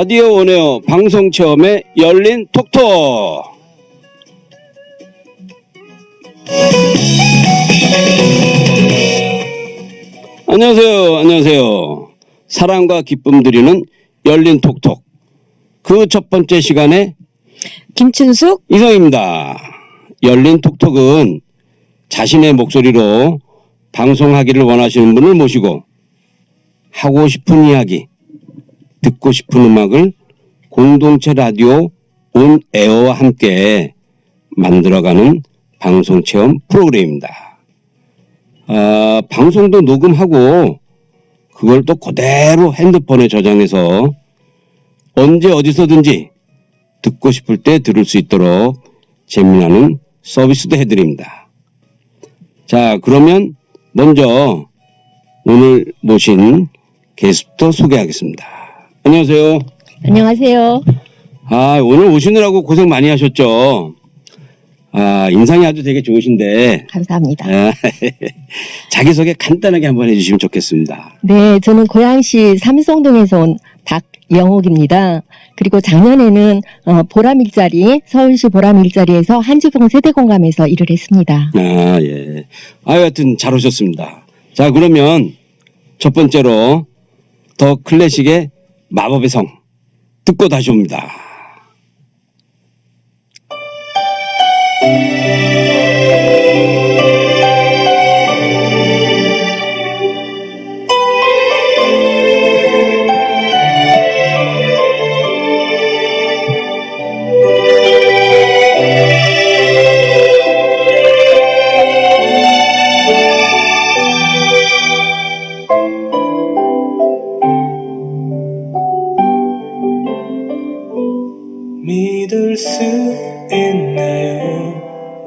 라디오 온에어 방송 체험의 열린 톡톡. 안녕하세요. 사랑과 기쁨 드리는 열린 톡톡. 그 첫 번째 시간에 김춘숙, 이성입니다. 열린 톡톡은 자신의 목소리로 방송하기를 원하시는 분을 모시고 하고 싶은 이야기, 듣고 싶은 음악을 공동체 라디오 온 에어와 함께 만들어가는 방송 체험 프로그램입니다. 방송도 녹음하고 그걸 또 그대로 핸드폰에 저장해서 언제 어디서든지 듣고 싶을 때 들을 수 있도록 재미나는 서비스도 해드립니다. 자, 그러면 먼저 오늘 모신 게스트 소개하겠습니다. 안녕하세요. 안녕하세요. 오늘 오시느라고 고생 많이 하셨죠? 인상이 아주 되게 좋으신데. 감사합니다. 자기소개 간단하게 한번 해주시면 좋겠습니다. 네, 저는 고양시 삼성동에서 온 박영옥입니다. 그리고 작년에는 보람일자리, 서울시 보람일자리에서 한지봉 세대공감에서 일을 했습니다. 예. 하여튼 잘 오셨습니다. 자, 그러면 첫 번째로 더 클래식의 마법의 성 듣고 다시 옵니다. 믿을 수 있나요?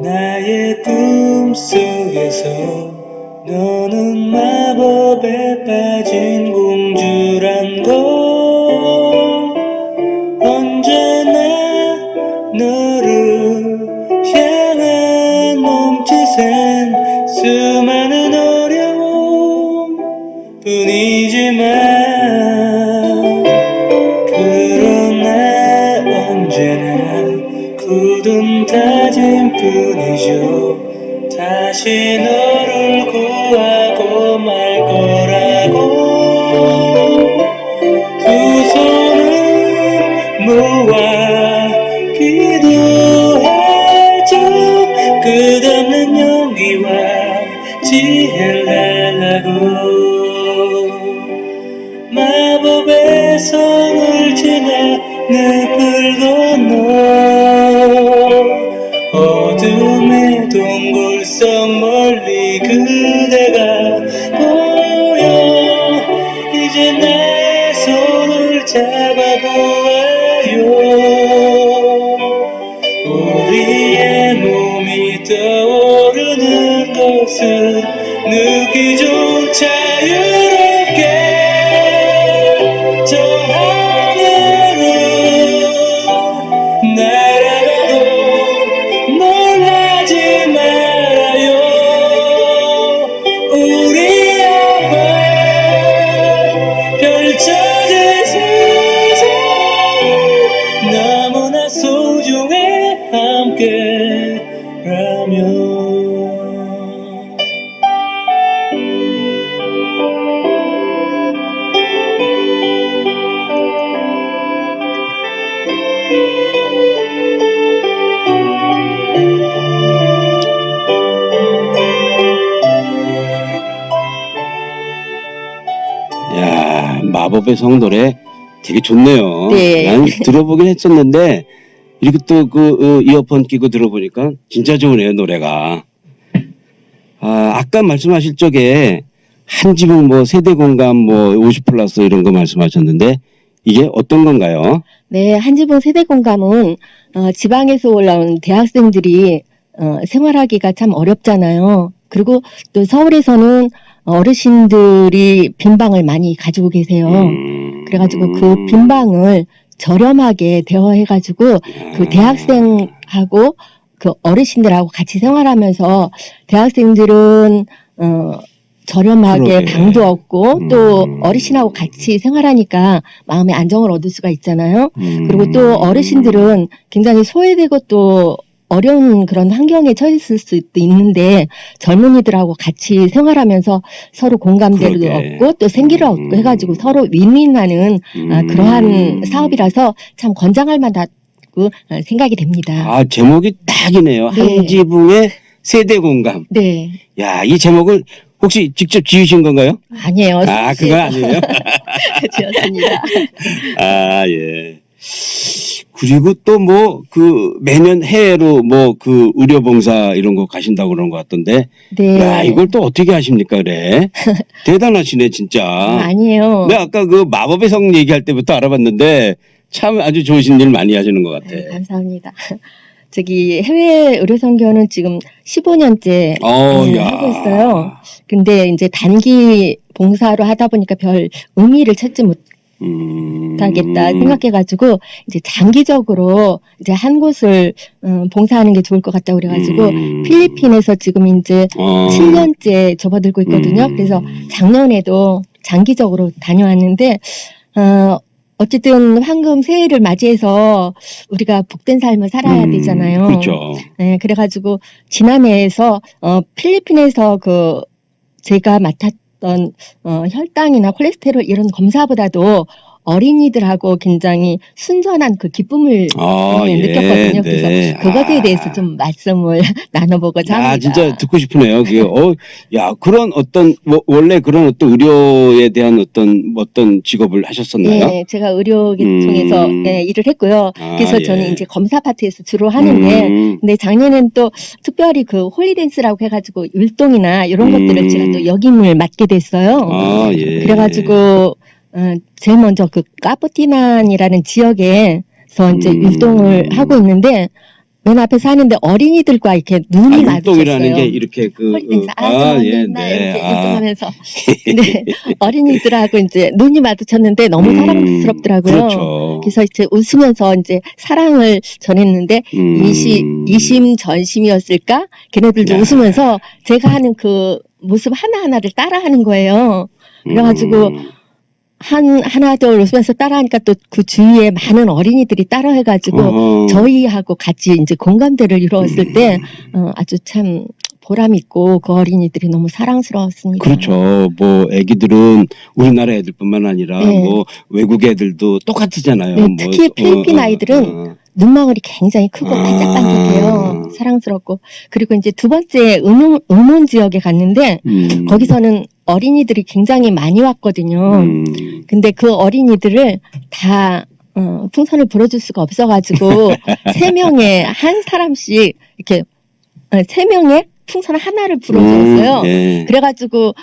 나의 꿈속에서 너는 마법에 빠진 공주란 걸. 언제나 너를 향한 몸짓엔 수많은 어려움 뿐이지만 굳은 다짐 뿐이죠. 다시 너를 구하고 말 거라고. 두 손을 모아 기도해줘. 끝없는 용기와 지혜를 달라고. 마법의 성을 지나 늪을 건너 어둠의 동굴성 멀리 그대가 보여. 이제 나의 손을 잡아보아요. 우리의 몸이 떠오르는 것을 느끼죠. 자유롭게 저 하늘을 날아가도 놀라지 말아요. 우리 앞에 펼쳐진 세상 너무나 소중해 함께라면. 마법의 성 노래 되게 좋네요. 네. 난 들어보긴 했었는데 이렇게 또 그 이어폰 끼고 들어보니까 진짜 좋으네요, 노래가. 아까 말씀하실 적에 한지붕 뭐 세대공감 뭐 50+ 이런 거 말씀하셨는데 이게 어떤 건가요? 네, 한지봉 세대공감은 지방에서 올라온 대학생들이 생활하기가 참 어렵잖아요. 그리고 또 서울에서는 어르신들이 빈방을 많이 가지고 계세요. 그래가지고 그 빈방을 저렴하게 대여해가지고 그 대학생하고 그 어르신들하고 같이 생활하면서 대학생들은 저렴하게 그러게. 방도 없고 또 음. 어르신하고 같이 생활하니까 마음의 안정을 얻을 수가 있잖아요. 그리고 또 음. 어르신들은 굉장히 소외되고 또 어려운 그런 환경에 처했을 수도 있는데 젊은이들하고 같이 생활하면서 서로 공감대를 그러게. 얻고 또 생기를 얻고 해가지고 서로 윈윈하는 그러한 사업이라서 참 권장할 만하다고 생각이 됩니다. 아, 제목이 딱이네요. 네. 한지붕의 세대 공감. 네, 야, 이 제목을 혹시 직접 지으신 건가요? 아니에요. 아, 그건 아니에요? 지었습니다. 아, 예. 그리고 또 뭐, 매년 해외로 뭐, 의료봉사 이런 거 가신다고 그런 것 같던데. 네. 야, 이걸 또 어떻게 하십니까, 그래? 대단하시네, 진짜. 아니에요. 내가 아까 마법의 성 얘기할 때부터 알아봤는데, 참 아주 좋으신 일 많이 하시는 것 같아. 네, 감사합니다. 저기 해외 의료 선교는 지금 15년째 야. 하고 있어요. 근데 이제 단기 봉사로 하다 보니까 별 의미를 찾지 못하겠다 생각해가지고 이제 장기적으로 이제 한 곳을 봉사하는 게 좋을 것 같다고 그래가지고 필리핀에서 지금 이제 7년째 접어들고 있거든요. 그래서 작년에도 장기적으로 다녀왔는데 어쨌든 황금 새해를 맞이해서 우리가 복된 삶을 살아야 되잖아요. 그렇죠. 네, 그래가지고 지난해에서 필리핀에서 제가 맡았던 혈당이나 콜레스테롤 이런 검사보다도 어린이들하고 굉장히 순전한 그 기쁨을 느꼈거든요. 그래서 네. 그것에 대해서 좀 말씀을 나눠보고자 합니다. 아, 진짜 듣고 싶으네요. 그게, 야, 그런 원래 그런 어떤 의료에 대한 어떤 직업을 하셨었나요? 네, 제가 의료계통에서 일을 했고요. 그래서 예. 저는 이제 검사 파트에서 주로 하는데, 근데 작년엔 또 특별히 홀리댄스라고 해가지고 율동이나 이런 것들을 제가 또 역임을 맡게 됐어요. 아, 예. 그래가지고 제일 먼저 까푸티난이라는 지역에서 이제 율동을 하고 있는데 맨 앞에서 하는데 어린이들과 이렇게 눈이 마주쳤어요. 율동이라는 게 이렇게 홀리댄스 예, 네. 네. 이렇게 율동하면서 근데 어린이들하고 이제 눈이 마주쳤는데 너무 사랑스럽더라고요. 그렇죠. 그래서 이제 웃으면서 이제 사랑을 전했는데 이심전심이었을까? 걔네들도 야. 웃으면서 제가 하는 그 모습 하나하나를 따라하는 거예요. 그래가지고 하나 둘 웃으면서 따라하니까 또 그 주위에 많은 어린이들이 따라해가지고 저희하고 같이 이제 공감대를 이루었을 때 아주 참 보람 있고 그 어린이들이 너무 사랑스러웠습니다. 그렇죠. 뭐 애기들은 우리나라 애들뿐만 아니라 네. 뭐 외국 애들도 똑같잖아요. 네, 특히 필리핀 아이들은 눈망울이 굉장히 크고 반짝반짝해요. 사랑스럽고. 그리고 이제 두 번째 음원 지역에 갔는데 거기서는 어린이들이 굉장히 많이 왔거든요. 근데 그 어린이들을 다 풍선을 불어줄 수가 없어가지고 3명에 한 사람씩 이렇게 3명에 풍선 하나를 불어줬어요. 네. 그래가지고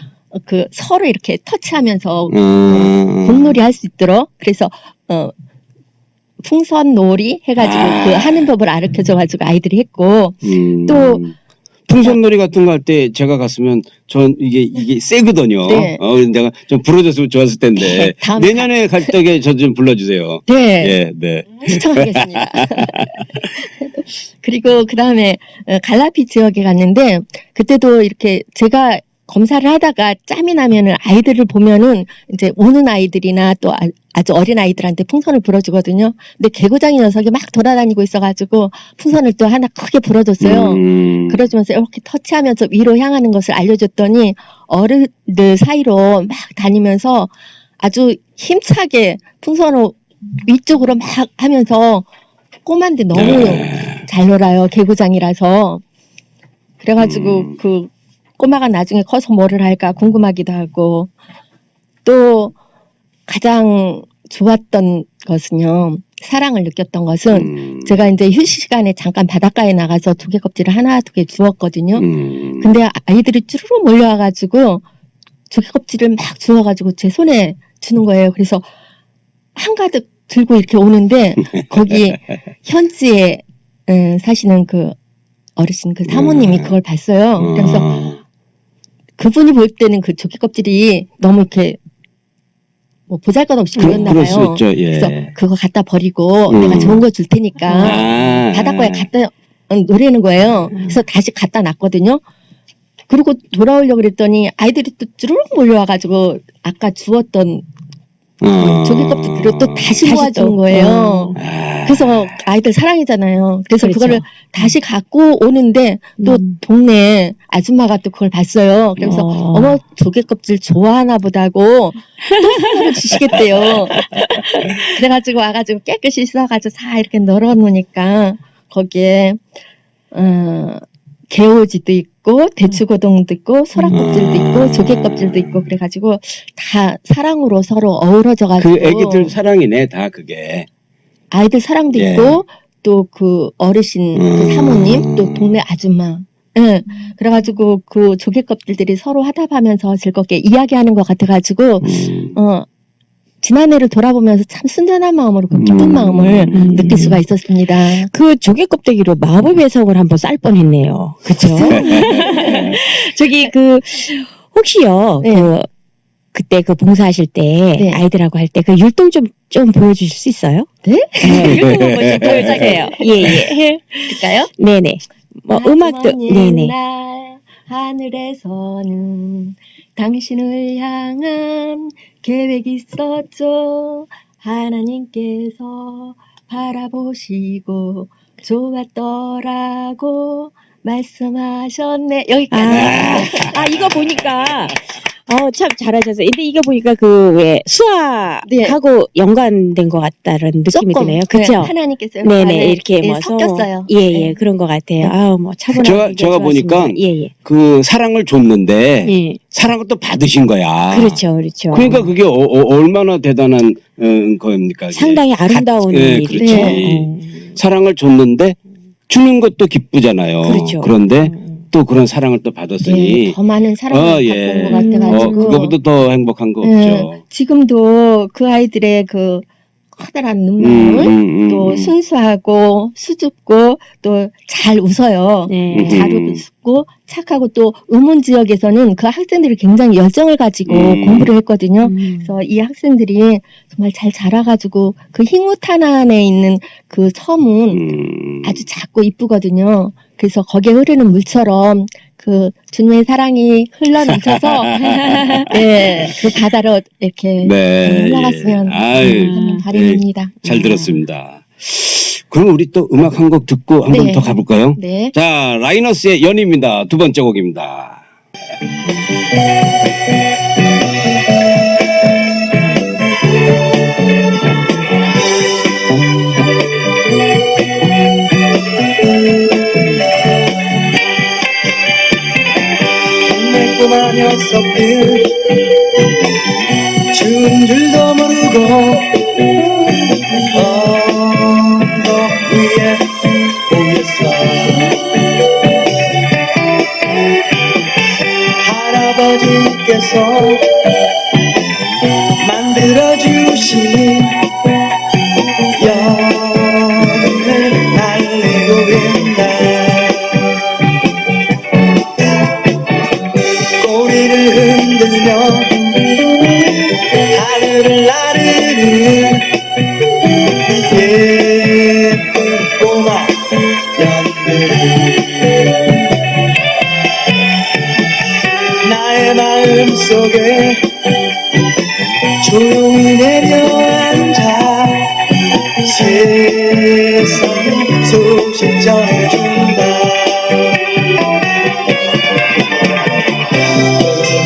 서로 이렇게 터치하면서 공놀이 할 수 있도록 그래서 풍선 놀이 해가지고 하는 법을 알려줘가지고 아이들이 했고 또 풍선놀이 같은 거 할 때 제가 갔으면 전 이게 세거든요. 네. 내가 좀 불러줬으면 좋았을 텐데 내년에 갈 적에 저 좀 불러주세요. 네. 예, 네. 추천하겠습니다. 그리고 그 다음에 갈라피 지역에 갔는데 그때도 이렇게 제가 검사를 하다가 짬이 나면은 아이들을 보면은 이제 우는 아이들이나 또 아주 어린 아이들한테 풍선을 불어주거든요. 근데 개구장이 녀석이 막 돌아다니고 있어가지고 풍선을 또 하나 크게 불어줬어요. 그러주면서 이렇게 터치하면서 위로 향하는 것을 알려줬더니 어른들 사이로 막 다니면서 아주 힘차게 풍선을 위쪽으로 막 하면서 꼬만데 너무 잘 놀아요. 개구장이라서. 그래가지고 그 꼬마가 나중에 커서 뭐를 할까 궁금하기도 하고 또 가장 좋았던 것은요. 사랑을 느꼈던 것은 제가 이제 휴식 시간에 잠깐 바닷가에 나가서 조개 껍질을 하나 두 개 주웠거든요. 근데 아이들이 쭈루루 몰려와가지고 조개 껍질을 막 주워가지고 제 손에 주는 거예요. 그래서 한가득 들고 이렇게 오는데 거기 현지에 사시는 그 어르신 그 사모님이 그걸 봤어요. 그래서 그분이 볼 때는 그 조개 껍질이 너무 이렇게 뭐 보잘것없이 보였나 그럴 수 봐요. 있죠. 예. 그래서 그거 갖다 버리고 내가 좋은 거 줄 테니까 바닷가에 갖다 놓으라는 거예요. 그래서 다시 갖다 놨거든요. 그리고 돌아오려고 그랬더니 아이들이 또 쭈르륵 몰려와가지고 아까 주웠던 조개 껍질들을 또 다시 모아주는 또. 거예요. 아. 그래서 아이들 사랑이잖아요. 그래서 그렇죠. 그거를 다시 갖고 오는데 또 동네 아줌마가 또 그걸 봤어요. 그래서 어머 조개 껍질 좋아하나 보다고 또 선물을 주시겠대요. 그래가지고 와가지고 깨끗이 씻어가지고 다 이렇게 널어 놓으니까 거기에 개오지도 있고 대추고동도 있고 소라껍질도 있고 조개 껍질도 있고 그래가지고 다 사랑으로 서로 어우러져가지고 그 애기들 사랑이네 다 그게. 아이들 사랑도 예. 있고 또 그 어르신 그 사모님 또 동네 아줌마 예. 그래가지고 그 조개 껍질들이 서로 화답하면서 즐겁게 이야기하는 것 같아가지고 지난해를 돌아보면서 참 순전한 마음으로 그 기쁜 마음을 느낄 수가 있었습니다. 그 조개 껍데기로 마법의 해석을 한번 쌀 뻔했네요. 그쵸? 저기 그 혹시요 네. 그때 그 봉사하실 때 네. 아이들하고 할 때 그 율동 좀 보여주실 수 있어요? 네? 율동 한번 좀 보여주세요. 예예. 그럴까요? 네네. 뭐 음악도 네네. 날 하늘에서는 당신을 향한 계획이 있었죠. 하나님께서 바라보시고 좋았더라고 말씀하셨네. 여기까지. 이거 보니까 참 잘하셨어요. 근데 이거 보니까 그 왜 수화하고 연관된 것 같다는 느낌이 조금, 드네요. 그죠? 하나님께서 네네 이렇게 뭐 섞였어요. 예예 네. 그런 것 같아요. 아우 뭐 차분하게 제가 보니까 예예 그 사랑을 줬는데 예. 사랑을 또 받으신 거야. 그렇죠 그렇죠. 그러니까 그게 얼마나 대단한 겁니까? 그게. 상당히 아름다운 예, 일이죠. 그렇지. 사랑을 줬는데 주는 것도 기쁘잖아요. 그렇죠. 그런데 또 그런 사랑을 또 받았으니 더 많은 사랑을 받은 것 같아가지고 그거보다 더 행복한 거 네, 없죠. 지금도 그 아이들의 그 커다란 눈물 또 순수하고 수줍고 또 잘 웃어요. 네. 잘 웃고 착하고 또 의문 지역에서는 그 학생들이 굉장히 열정을 가지고 공부를 했거든요. 그래서 이 학생들이 정말 잘 자라가지고 그 흰옷 하나에 있는 그 섬은 아주 작고 이쁘거든요. 그래서 거기에 흐르는 물처럼 그 주님의 사랑이 흘러넘쳐서 네, 그 바다로 이렇게 흘러갔으면 하는 바람입니다. 잘 들었습니다. 그럼 우리 또 음악 한 곡 듣고 한 번 더 가볼까요? 네. 자, 라이너스의 연입니다. 두 번째 곡입니다. 동네 꼬마 녀석들 추운 줄도 모르고 언덕 위에 모였어. 할아버지께서 만들어주신 연을 달래고 있다. 꼬리를 흔들며 하늘을 나르는 예쁜 꼬마 년들. 나의 마음속에 조용히 내려앉아 세상 소식 전해준다.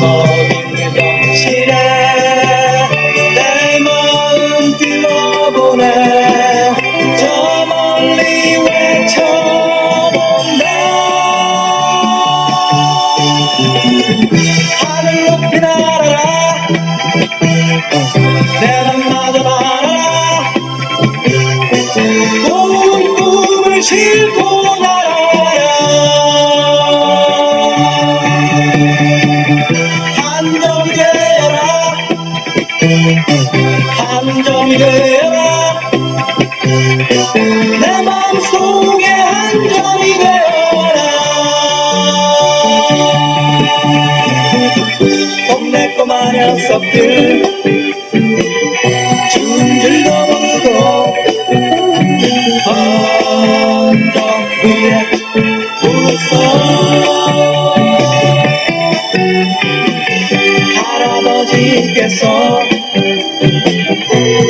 먹이는 병실에 내 마음 들어보내. 저 멀리 외쳐본다. 하늘 높이 날아라. 내 맘마저 말아라. 온 꿈을 싣고 날아라. 한정이 되어라. 한정이 되어라. 내 마음속에 한정이 되어라. 동네 꼬마 녀석들 추운 줄도 모르고 언덕 위에 울었어. 주께서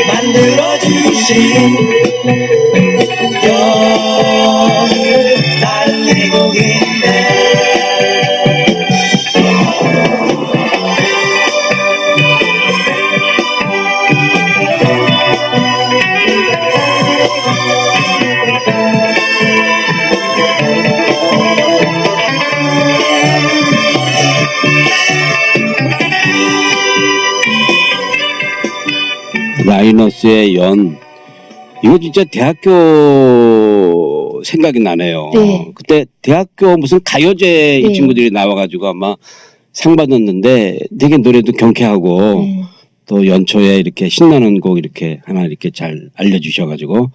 만들어주신 연을 달리곡인데 라이너스의 연. 이거 진짜 대학교 생각이 나네요. 네. 그때 대학교 무슨 가요제 이 네. 친구들이 나와가지고 아마 상 받았는데 되게 노래도 경쾌하고 네. 또 연초에 이렇게 신나는 곡 이렇게 하나 이렇게 잘 알려주셔가지고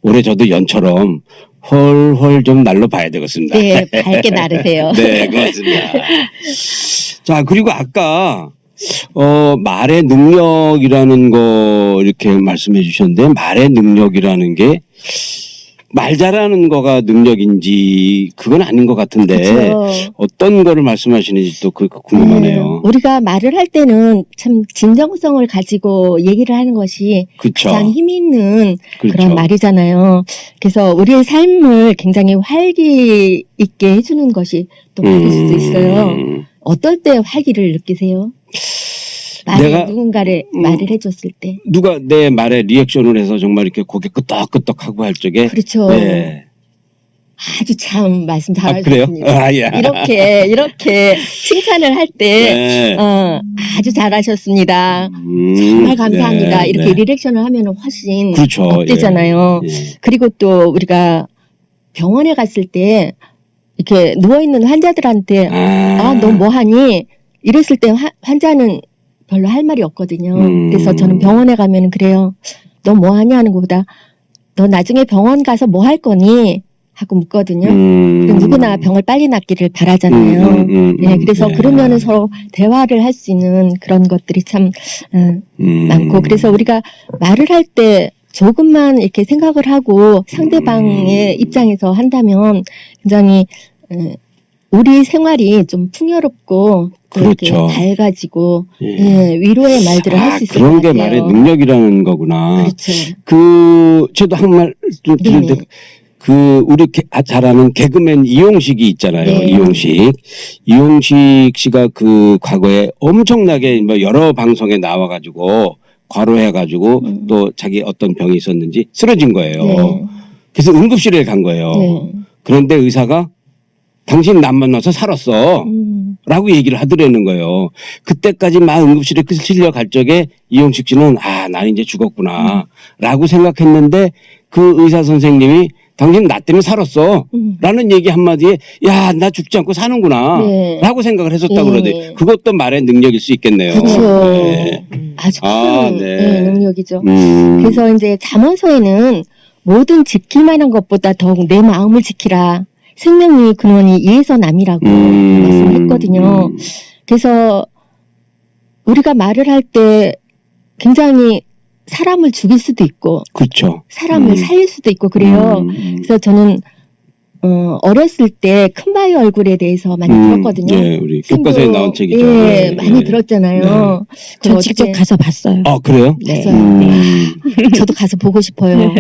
올해 저도 연처럼 헐헐 좀 날로 봐야 되겠습니다. 네, 밝게 나르세요. 네, 고맙습니다. 자, 그리고 아까 말의 능력이라는 거 이렇게 말씀해 주셨는데 말의 능력이라는 게 말 잘하는 거가 능력인지 그건 아닌 것 같은데 그렇죠. 어떤 거를 말씀하시는지 또 그거 궁금하네요. 우리가 말을 할 때는 참 진정성을 가지고 얘기를 하는 것이 그렇죠. 가장 힘이 있는 그렇죠. 그런 말이잖아요. 그래서 우리의 삶을 굉장히 활기 있게 해주는 것이 또 말일 수도 있어요. 어떨 때 활기를 느끼세요? 내가- 누군가를 말을 해줬을 때. 누가 내 말에 리액션을 해서 정말 이렇게 고개 끄덕끄덕하고 할 적에 그렇죠. 네. 아주 참 말씀 아, 그래요? 잘하셨습니다. 아, 예. 이렇게 칭찬을 할 때 네. 아주 잘하셨습니다. 정말 감사합니다. 네, 이렇게 네. 리액션을 하면 훨씬 그렇죠. 업되잖아요. 예. 그리고 또 우리가 병원에 갔을 때 이렇게 누워있는 환자들한테 너 뭐하니? 이랬을 때 환자는 별로 할 말이 없거든요. 그래서 저는 병원에 가면 그래요. 너 뭐하니 하는 것보다 너 나중에 병원 가서 뭐 할 거니? 하고 묻거든요. 누구나 병을 빨리 낫기를 바라잖아요. 네, 그래서 네. 그러면 서로 대화를 할 수 있는 그런 것들이 참 많고 그래서 우리가 말을 할 때 조금만 이렇게 생각을 하고 상대방의 입장에서 한다면 굉장히 우리 생활이 좀 풍요롭고 또 이렇게 그렇죠. 밝아지고 예. 위로의 말들을 할 수 있을 것 그런 같아요. 게 말의 능력이라는 거구나. 그렇죠. 저도 한 말 좀 네네. 드는데 우리 잘 아는 개그맨 이용식이 있잖아요. 네. 이용식 씨가 그 과거에 엄청나게 뭐 여러 방송에 나와가지고 과로해가지고 또 자기 어떤 병이 있었는지 쓰러진 거예요. 네. 그래서 응급실에 간 거예요. 네. 그런데 의사가 당신 남 만나서 살았어. 라고 얘기를 하더라는 거예요. 그때까지 막 응급실에 실려갈 적에 이용식 씨는 난 이제 죽었구나. 라고 생각했는데 그 의사 선생님이 당신 나 때문에 살았어. 라는 얘기 한마디에 나 죽지 않고 사는구나. 네. 라고 생각을 했었다고 네. 그러더니 그것도 말의 능력일 수 있겠네요. 그렇죠. 네. 아주 큰 네. 능력이죠. 음. 그래서 이제 잠언서에는 모든 지킬 만한 것보다 더욱 내 마음을 지키라. 생명의 근원이 이에서 남이라고 말씀을 했거든요. 그래서 우리가 말을 할 때 굉장히 사람을 죽일 수도 있고 그렇죠. 사람을 살릴 수도 있고 그래요. 그래서 저는 어렸을 때 큰바위 얼굴에 대해서 많이 들었거든요. 네, 우리 교과서에 친구, 나온 책이죠. 예, 네, 많이 네. 들었잖아요. 저 그거 직접 어떻게- 가서 봤어요. 아, 그래요? 네. 저도 가서 보고 싶어요.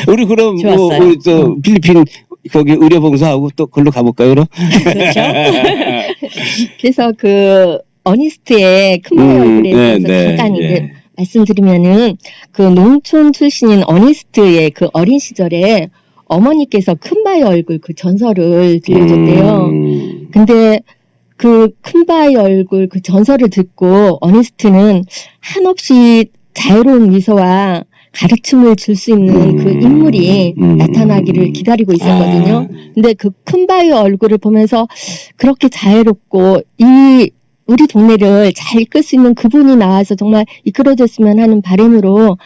우리 그럼 좋았어요. 우리 또 필리핀 거기 의료봉사하고 또 걸로 가볼까요, 그럼? 그렇죠. 그래서 그 어니스트의 큰바위 얼굴에 대해서 잠깐 이제 말씀드리면은 그 농촌 출신인 어니스트의 그 어린 시절에 어머니께서 큰바위 얼굴 그 전설을 들려줬대요. 근데 그 큰바위 얼굴 그 전설을 듣고 어니스트는 한없이 자유로운 미소와 가르침을 줄 수 있는 그 인물이 나타나기를 기다리고 있었거든요. 근데 그 큰바위 얼굴을 보면서 그렇게 자유롭고 우리 동네를 잘 이끌 수 있는 그분이 나와서 정말 이끌어줬으면 하는 바람으로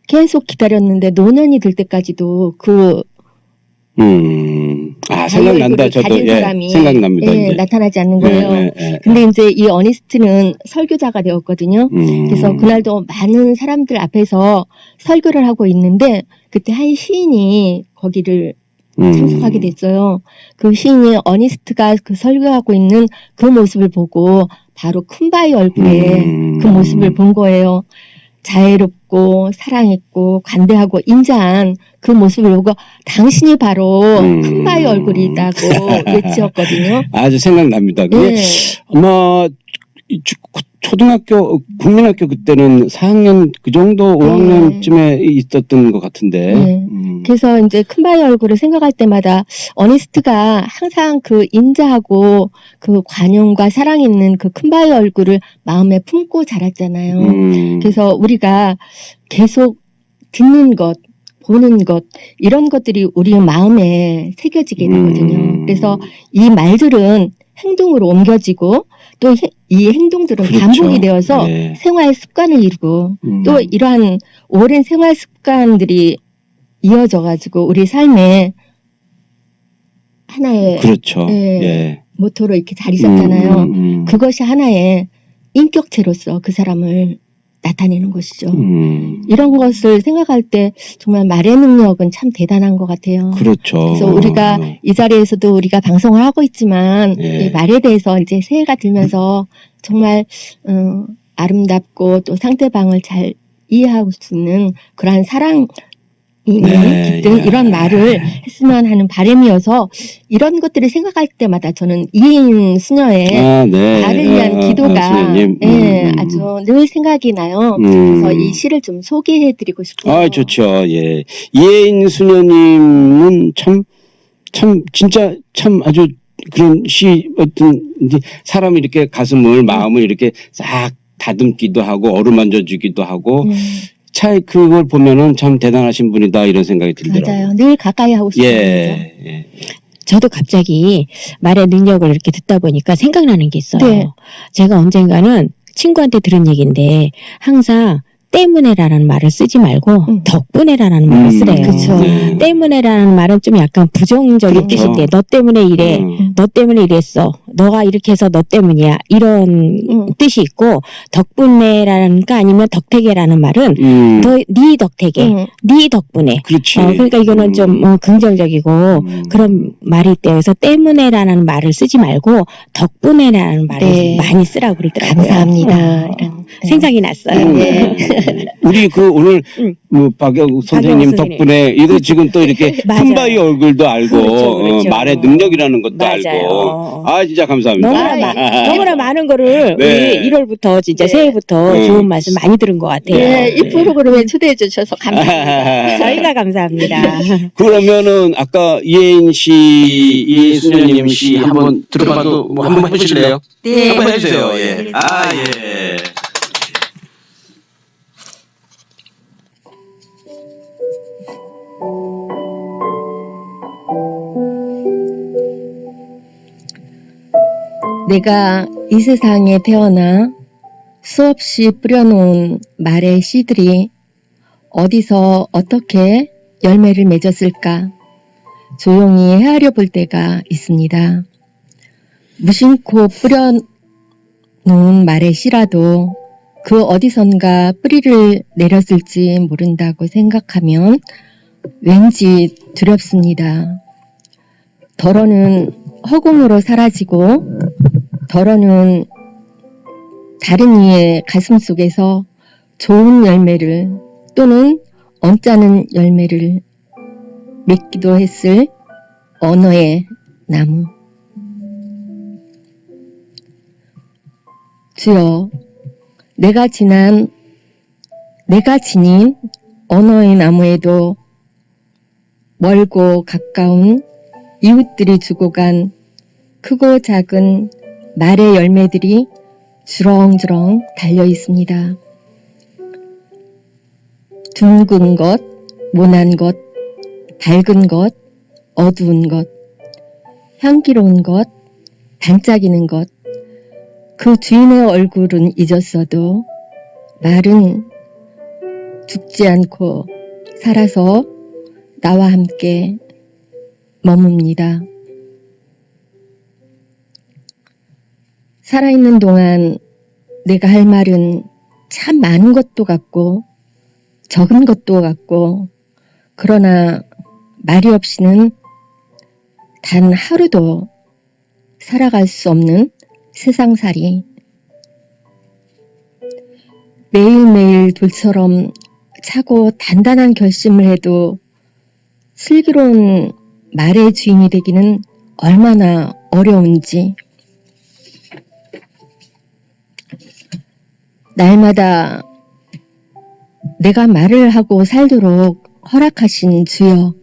계속 기다렸는데 노년이 될 때까지도 그 생각난다. 저도 가진 사람이 생각납니다. 이제. 나타나지 않는 거예요. 근데 이제 이 어니스트는 설교자가 되었거든요. 그래서 그날도 많은 사람들 앞에서 설교를 하고 있는데 그때 한 시인이 거기를 참석하게 됐어요. 그 시인이 어니스트가 그 설교하고 있는 그 모습을 보고 바로 큰바위 얼굴에 그 모습을 본 거예요. 자애롭고 사랑있고 관대하고 인자한 그 모습을 보고 당신이 바로 큰바위 얼굴이라고 외치었거든요. 아주 생각납니다. 그게 네. 아마 초등학교, 국민학교 그때는 4학년 그 정도 5학년쯤에 있었던 것 같은데. 네. 그래서 이제 큰바위 얼굴을 생각할 때마다 어니스트가 항상 그 인자하고 그 관용과 사랑 있는 그 큰바위 얼굴을 마음에 품고 자랐잖아요. 그래서 우리가 계속 듣는 것, 보는 것, 이런 것들이 우리 마음에 새겨지게 되거든요. 그래서 이 말들은 행동으로 옮겨지고 또 이 행동들은 그렇죠. 반복이 되어서 네. 생활 습관을 이루고 또 이러한 오랜 생활 습관들이 이어져 가지고 우리 삶에 하나의 그렇죠. 예, 예. 모토로 이렇게 자리 잡잖아요. 그것이 하나의 인격체로서 그 사람을 나타내는 것이죠. 이런 것을 생각할 때 정말 말의 능력은 참 대단한 것 같아요. 그렇죠. 그래서 우리가 이 자리에서도 우리가 방송을 하고 있지만 예. 이 말에 대해서 이제 새해가 들면서 정말 아름답고 또 상대방을 잘 이해할 수 있는 그러한 사랑 네, 깃든 예. 이런 말을 했으면 하는 바람이어서 이런 것들을 생각할 때마다 저는 이인 수녀의 네. 나를 위한 기도가 수녀님. 예, 아주 늘 생각이 나요. 그래서 이 시를 좀 소개해드리고 싶어요. 아, 좋죠. 예. 이혜인 수녀님은 진짜 참 아주 그런 어떤, 이제 사람이 이렇게 가슴을, 마음을 이렇게 싹 다듬기도 하고, 어루만져 주기도 하고, 그걸 보면은 참 대단하신 분이다, 이런 생각이 들더라고요. 맞아요. 늘 가까이 하고 싶어요. 예. 저도 갑자기 말의 능력을 이렇게 듣다 보니까 생각나는 게 있어요. 네. 제가 언젠가는 친구한테 들은 얘기인데 항상 때문에라는 말을 쓰지 말고 덕분에라는 말을 쓰래요. 그쵸. 네. 때문에라는 말은 좀 약간 부정적인 그렇죠. 뜻인데 너 때문에 이래. 너 때문에 이랬어. 너가 이렇게 해서 너 때문이야. 이런 뜻이 있고 덕분에라는 거 아니면 덕택에라는 말은 네 덕택에, 네 덕분에. 그렇지. 그러니까 이거는 좀 긍정적이고 그런 말이 있대요. 그래서 때문에라는 말을 쓰지 말고 덕분에라는 말을 네. 많이 쓰라고 그러더라고요. 감사합니다. 생각이 났어요. 우리 오늘 박영 선생님 선생님. 덕분에 이거 지금 또 이렇게 맞아요. 큰바위 얼굴도 알고 그렇죠. 말의 능력이라는 것도 맞아요. 알고 진짜 감사합니다. 너무나 많은 거를 네. 우리 1월부터 진짜 네. 새해부터 좋은 말씀 많이 들은 것 같아요. 예, 이 프로그램에 초대해 주셔서 감사합니다. 저희가 감사합니다. 그러면은 아까 이혜인 수녀님 씨 한번 들어봐도 뭐 한번 해보실래요? 네. 한번 해주세요. 예. 예. 내가 이 세상에 태어나 수없이 뿌려놓은 말의 씨들이 어디서 어떻게 열매를 맺었을까 조용히 헤아려 볼 때가 있습니다. 무심코 뿌려놓은 말의 씨라도 그 어디선가 뿌리를 내렸을지 모른다고 생각하면 왠지 두렵습니다. 덜어는 허공으로 사라지고 덜어는 다른 이의 가슴 속에서 좋은 열매를 또는 언짢은 열매를 맺기도 했을 언어의 나무. 주여, 내가 지닌 언어의 나무에도 멀고 가까운 이웃들이 주고 간 크고 작은 말의 열매들이 주렁주렁 달려 있습니다. 둥근 것, 모난 것, 밝은 것, 어두운 것, 향기로운 것, 반짝이는 것, 그 주인의 얼굴은 잊었어도 말은 죽지 않고 살아서 나와 함께 머뭅니다. 살아있는 동안 내가 할 말은 참 많은 것도 같고 적은 것도 같고 그러나 말이 없이는 단 하루도 살아갈 수 없는 세상살이. 매일매일 돌처럼 차고 단단한 결심을 해도 슬기로운 말의 주인이 되기는 얼마나 어려운지. 날마다 내가 말을 하고 살도록 허락하신 주여,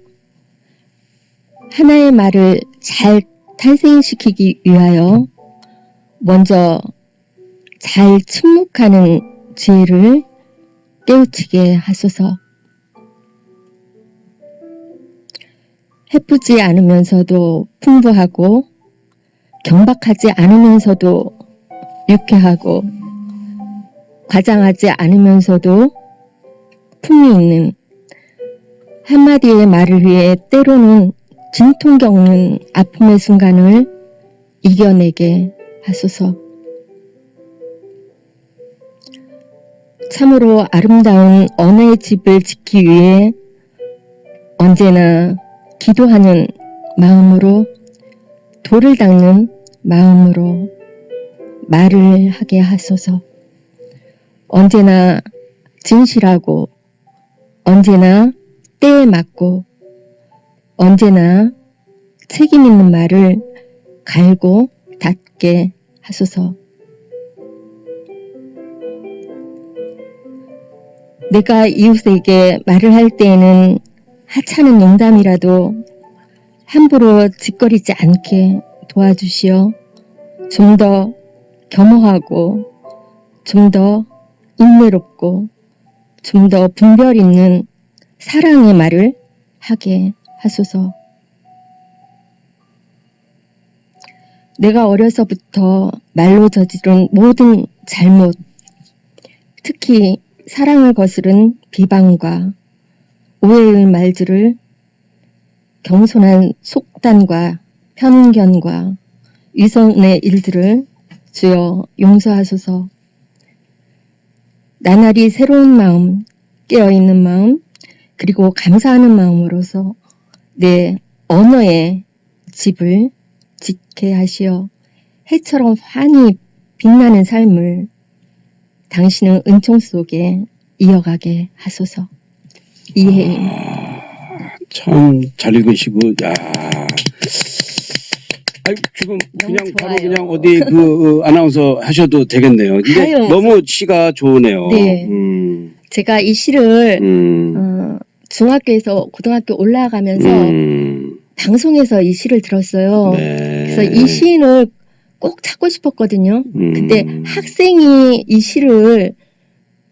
하나의 말을 잘 탄생시키기 위하여 먼저 잘 침묵하는 지혜를 깨우치게 하소서. 해프지 않으면서도 풍부하고 경박하지 않으면서도 유쾌하고 과장하지 않으면서도 품위 있는 한마디의 말을 위해 때로는 진통 겪는 아픔의 순간을 이겨내게 하소서. 참으로 아름다운 언어의 집을 지키기 위해 언제나 기도하는 마음으로, 돌을 닦는 마음으로 말을 하게 하소서. 언제나 진실하고, 언제나 때에 맞고, 언제나 책임 있는 말을 갈고 닦게 하소서. 내가 이웃에게 말을 할 때에는 하찮은 농담이라도 함부로 짓거리지 않게 도와주시어 좀 더 겸허하고, 좀 더 인내롭고, 좀 더 분별 있는 사랑의 말을 하게 하소서. 내가 어려서부터 말로 저지른 모든 잘못, 특히 사랑을 거스른 비방과 오해의 말들을 경솔한 속단과 편견과 위선의 일들을 주여 용서하소서. 나날이 새로운 마음, 깨어있는 마음, 그리고 감사하는 마음으로서 내 언어의 집을 짓게 하시어 해처럼 환히 빛나는 삶을 당신의 은총 속에 이어가게 하소서. 이해임. 참 잘 읽으시고, 야. 아유, 지금 그냥 너무 바로 좋아요. 그냥 어디 아나운서 하셔도 되겠네요. 근데 아유. 너무 시가 좋으네요. 네. 제가 이 시를 중학교에서 고등학교 올라가면서 방송에서 이 시를 들었어요. 네. 그래서 이 시인을 꼭 찾고 싶었거든요. 근데 학생이 이 시를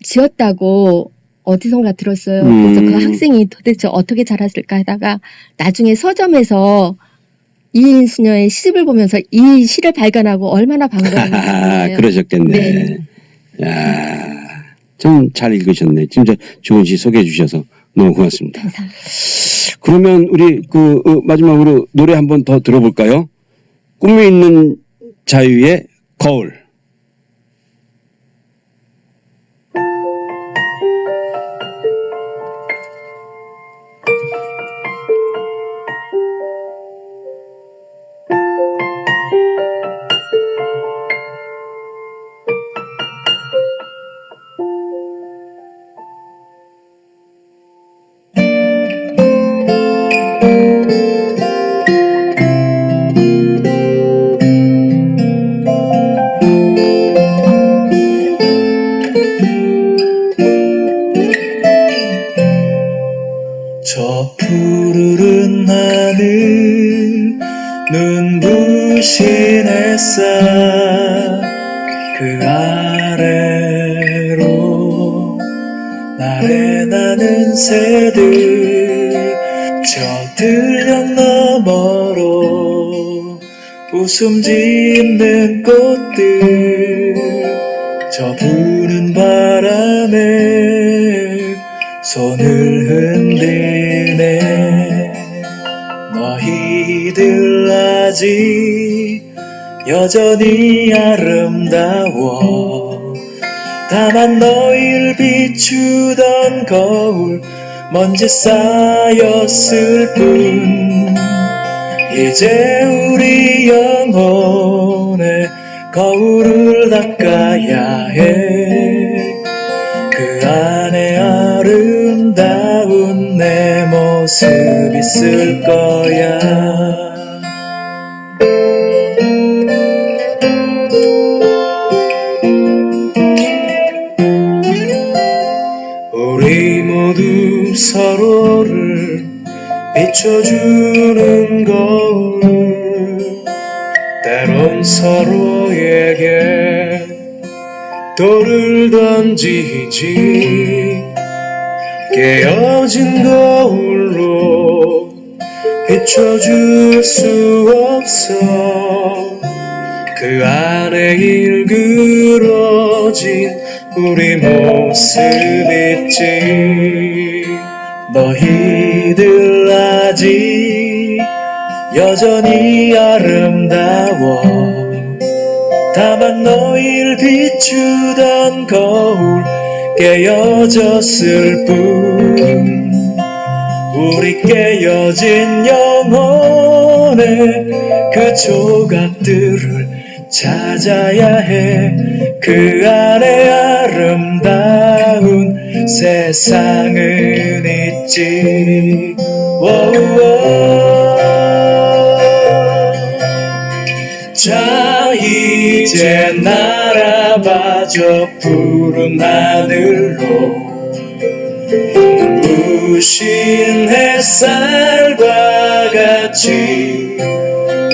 지었다고 어디선가 들었어요. 그래서 그 학생이 도대체 어떻게 자랐을까 하다가 나중에 서점에서 이인 수녀의 시집을 보면서 이 시를 발견하고 얼마나 반가웠는지. 그러셨겠네. 네. 야, 참 잘 읽으셨네. 진짜 좋은 시 소개해 주셔서 너무 고맙습니다. 감사합니다. 그러면 우리 마지막으로 노래 한 번 더 들어볼까요? 꿈이 있는 자유의 거울. 저 푸르른 하늘 눈부신 햇살 그 아래로 나른하는 새들 저 들녘 너머로 웃음 짓는 꽃들 저 부는 바람에 손을 흔드네 너희들 아직 여전히 아름다워 다만 너희를 비추던 거울 먼지 쌓였을 뿐 이제 우리 영혼의 거울을 닦아야 해. 그 안에 아름다운 내 모습 있을 거야. 우리 모두 서로를 비춰주는 거울, 때론 서로에게 돌을 던지지. 깨어진 거울로 비춰줄 수 없어. 그 안에 일그러진 우리 모습 있지. 너희들 아직 여전히 아름다워. 다만 너희를 비추던 거울 깨어졌을 뿐. 우리 깨어진 영혼의 그 조각들을 찾아야 해. 그 안에 아름다운 세상은 있지. 자, 이제 날아봐 저 푸른 하늘로. 눈부신 햇살과 같이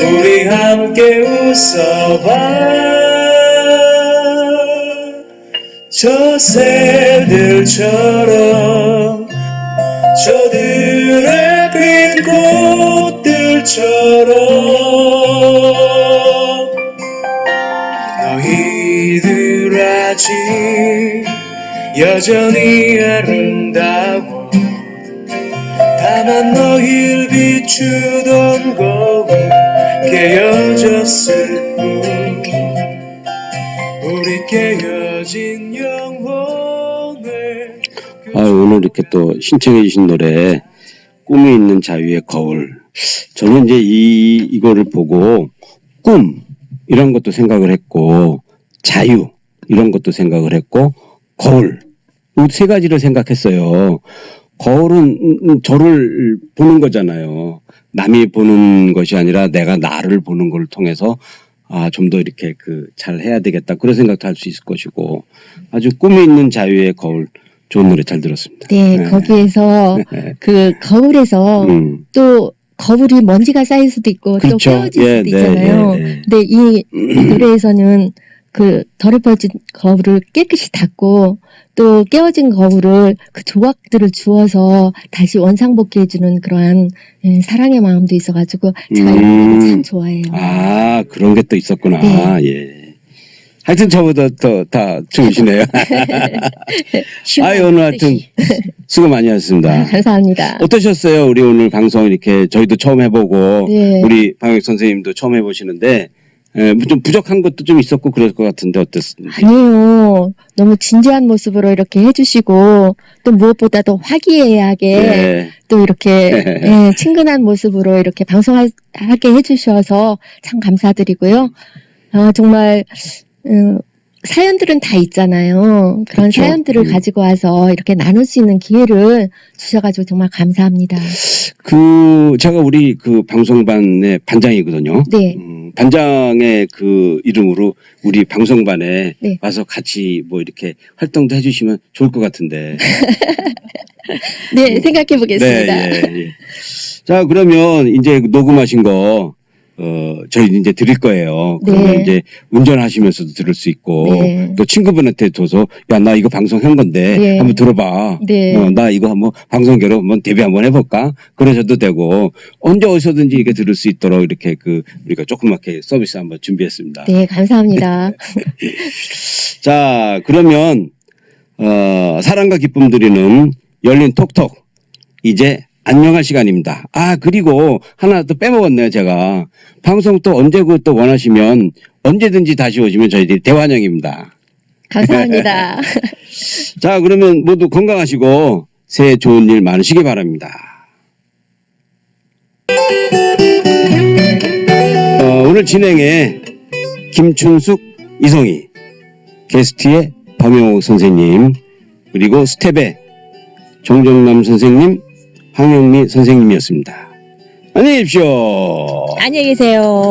우리 함께 웃어봐. 저 새들처럼, 저들의 핀 꽃들처럼 너희들 아직 여전히 아름다워. 다만 너희를 비추던 거울 깨어졌을 뿐. 우리 깨어진 영혼의 오늘 이렇게 또 신청해 주신 노래 꿈이 있는 자유의 거울. 저는 이제 이거를 보고 꿈 이런 것도 생각을 했고, 자유 이런 것도 생각을 했고, 거울 이 세 가지를 생각했어요. 거울은 저를 보는 거잖아요. 남이 보는 것이 아니라 내가 나를 보는 걸 통해서 좀 더 이렇게 잘 해야 되겠다 그런 생각도 할 수 있을 것이고, 아주 꿈이 있는 자유의 거울 좋은 노래 잘 들었습니다. 네, 거기에서 그 거울에서 또 거울이 먼지가 쌓일 수도 있고 그렇죠. 또 깨어질 수도 있잖아요. 근데 이 노래에서는 그 더럽혀진 거울을 깨끗이 닦고 또 깨어진 거울을 그 조각들을 주워서 다시 원상복귀해주는 그러한 사랑의 마음도 있어가지고 제가 이 노래를 참 좋아해요. 그런 게 또 있었구나. 네. 예. 하여튼 저보다 더 다 좋으시네요. 오늘 하여튼 수고 많이 하셨습니다. 감사합니다. 어떠셨어요? 우리 오늘 방송 이렇게 저희도 처음 해보고 네. 우리 방역 선생님도 처음 해보시는데 좀 부족한 것도 좀 있었고 그럴 것 같은데 어땠습니까? 아니에요. 너무 진지한 모습으로 이렇게 해주시고 또 무엇보다도 화기애애하게 네. 또 이렇게 친근한 모습으로 이렇게 방송하게 해주셔서 참 감사드리고요. 정말 사연들은 다 있잖아요. 그런 그렇죠. 사연들을 가지고 와서 이렇게 나눌 수 있는 기회를 주셔가지고 정말 감사합니다. 제가 우리 방송반의 반장이거든요. 네. 반장의 이름으로 우리 방송반에 네. 와서 같이 뭐 이렇게 활동도 해주시면 좋을 것 같은데. 네, 생각해 보겠습니다. 네, 예. 자, 그러면 이제 녹음하신 거, 저희 이제 드릴 거예요. 그러면 네. 이제 운전하시면서도 들을 수 있고, 네. 또 친구분한테 줘서, 야, 나 이거 방송한 건데, 네. 한번 들어봐. 네. 나 이거 한번 방송계로 한번 데뷔 한번 해볼까? 그러셔도 되고, 언제 어디서든지 이렇게 들을 수 있도록 이렇게 우리가 조그맣게 서비스 한번 준비했습니다. 네, 감사합니다. 자, 그러면, 사랑과 기쁨 드리는 열린 톡톡. 이제 안녕할 시간입니다. 그리고 하나 또 빼먹었네요, 제가. 방송 또 언제 또 원하시면 언제든지 다시 오시면 저희들이 대환영입니다. 감사합니다. 자, 그러면 모두 건강하시고 새해 좋은 일 많으시기 바랍니다. 오늘 진행에 김춘숙, 이성희, 게스트의 박명옥 선생님, 그리고 스텝의 정정남 선생님, 황영미 선생님이었습니다. 안녕히 계십시오. 안녕히 계세요.